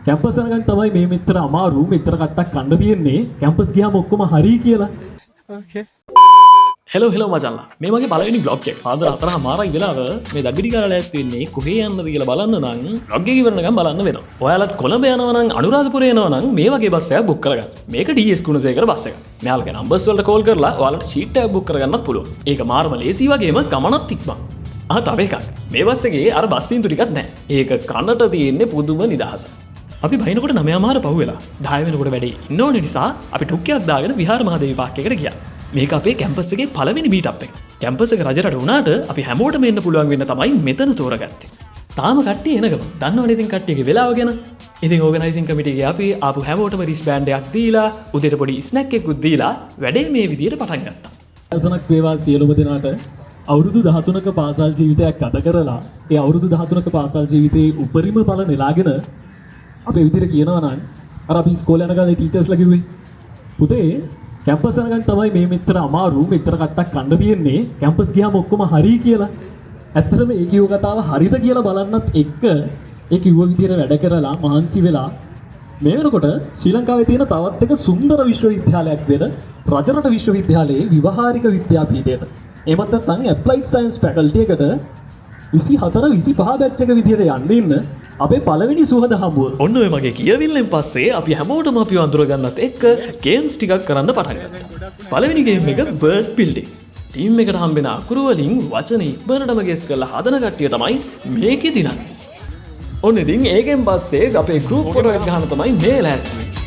Campus යනකන් තමයි මේ මෙච්චර අමාරු මෙච්චර කට්ටක් කන්න තියෙන්නේ. කැම්පස් ගියාම ඔක්කොම හරි කියලා. ඕකේ. හෙලෝ මචල්ලා මේ මගේ පළවෙනි vlog එක. පාන්දර 4:00යි වෙලාව මේ දඩිඩි කරලා ලෑස්ති වෙන්නේ කොහේ යන්නද කියලා බලන්න නම් vlog එක ඉවරනකම් බලන්න වෙනවා. ඔයාලත් කොළඹ යනවා නම් අනුරාධපුරේ යනවා නම් මේ වගේ බස් එකක් බුක් කරගන්න. මේක DS ගුණසේකර බස් එකක්. මෙයාලගේ නම්බර්ස් වලට කෝල් කරලා ඔයාලට සීට් එකක් බුක් කරගන්නත් පුළුවන්. ඒක මාර්ම ලේසි වගේම ගමනත් ඉක්මන්. තව එකක්. මේ බස් එකේ අර බස් සීන්තු ටිකක් නැහැ. ඒක කනට තියෙන්නේ පුදුම නිදහසක්. අපි බයිනකොට 9:00 පහුවෙලා 10 වෙනකොට වැඩේ ඉන්න ඕන නිසා අපි ටුක්කයක් දාගෙන විහාර මහදේවි පාක් එකට ගියා. මේක අපේ කැම්පස් එකේ පළවෙනි මීට් එක. කැම්පස් එක රජරට වුණාට අපි හැමෝටම එන්න පුළුවන් වෙන්න තමයි මෙතන තෝරගත්තේ. තාම කට්ටිය එනගම. දන්නවනේ ඉතින් කට්ටියගේ වෙලාව ගැන. ඉතින් ඕගනයිසින් කමිටු එකේ අපි ආපු හැමෝටම රිස්බෑන්ඩ් එකක් දීලා උදේට පොඩි ස්නැක් එකකුත් දීලා වැඩේ මේ විදියට පටන් ගත්තා. අවසනක් වේවා සියලුම දෙනාට අවුරුදු 13ක පාසල් ජීවිතයක් ගත කරලා ඒ අවුරුදු 13ක පාසල් ජීවිතයේ උපරිම ඵල නෙලාගෙන අපේ විදියට කියනවා නම් අර අපි ඉස්කෝලේ යන කාලේ ටීචර්ස්ලා කිව්වේ පුතේ කැම්පස් යනකන් තමයි මේ මෙච්චර අමාරු මෙච්චර කට්ටක් කන්න තියෙන්නේ. කැම්පස් ගියාම ඔක්කොම හරි කියලා. ඇත්තටම ඒ කියව කතාව හරිද කියලා බලන්නත් එක්ක ඒ කිව්ව විදියට වැඩ කරලා මහන්සි වෙලා මේ වෙනකොට ශ්‍රී ලංකාවේ තියෙන තවත් එක සුන්දර විශ්වවිද්‍යාලයක් වෙන රජරට විශ්වවිද්‍යාලයේ විවහාරික විද්‍යාපීඨයට එමත් නැත්නම් ඇප්ලයිඩ් සයන්ස් ෆැකල්ටි එකට 24 25 බැච් එක විදියට යන්න ඉන්න අපේ පළවෙනි සුහද හමුව. ඔන්න ඔය වගේ කියවිල්ලෙන් පස්සේ අපි හැමෝටම අපිව අඳුරගන්නත් එක්ක ගේම්ස් ටිකක් කරන්න පටන් ගත්තා. පළවෙනි ගේම් එක වර්ඩ් බිල්ඩින්. ටීම් එකට හම්බෙන අකුරු වලින් වචන ඉක්මනටම ගෙස් කරලා හදන කට්ටිය තමයි මේකේ දිනන්නේ. ඔන්න ඉතින් ඒකෙන් පස්සේ අපේ ගෲප් ෆොටෝ එක ගන්න තමයි මේ ලෑස්ති වෙන්නේ.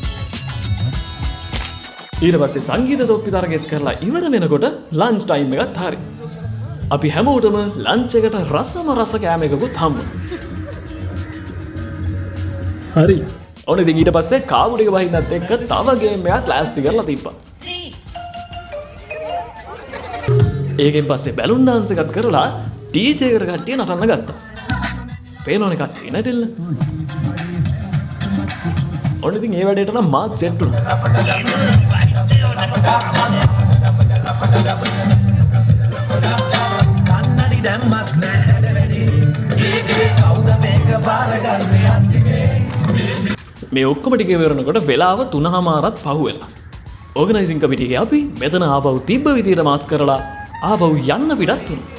ඊට පස්සේ සංගීත තොප්පි තරගෙත් කරලා ඉවර වෙනකොට ලන්ච් ටයිම් එකත් හරි. අපි හැමෝටම ලන්ච් එකට රසම රස කෑම එකකුත් හම්බුණා. හරි. ඔන්න ඉතින් ඊට පස්සේ කාබු ටික වහින්නත් එක්ක තව ගේම් එකක් ලෑස්ති කරලා තිබ්බා. ඒකෙන් පස්සේ බැලුන් ඩාන්ස් එකක් කරලා ඩීජේ එකට කට්ටිය නටන්න ගත්තා. පේනවනේ කට්ටිය නටින්න. ඔන්න ඉතින් ඒ වැඩේට නම් මාත් සෙට් වුණා. කන්නඩි දැම්මත් නැහැ වැඩි. කවුද මේක බාරගන්නේ අන්තිමේ. මේ ඔක්කොම ටික ඉවරනකොට වෙලාව 3:00මාරත් පහුවෙලා. ඕගනයිසින් කමිටු එකේ අපි මෙතන ආපහු තිබ්බ විදියට මාස් කරලා ආපහු යන්න පිටත් වුණා.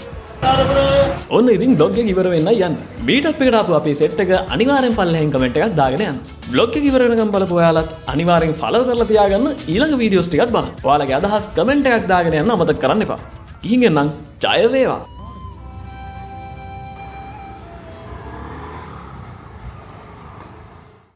ඔන්න ඉතින් vlog එක ඉවර වෙන්න යන්න. මීටප් එකට ආපු අපේ සෙට් එක අනිවාර්යෙන් පල්ලෙහෙන් කමෙන්ට් එකක් දාගෙන යන්න. vlog එක ඉවර වෙනකම් බලපු ඔයාලත් අනිවාර්යෙන් follow කරලා තියාගන්න ඊළඟ වීඩියෝස් ටිකත් බලන්න. ඔයාලගේ අදහස් කමෙන්ට් එකක් දාගෙන යන්න අමතක කරන්න එපා. ඉහින් එන්නම් ජය වේවා.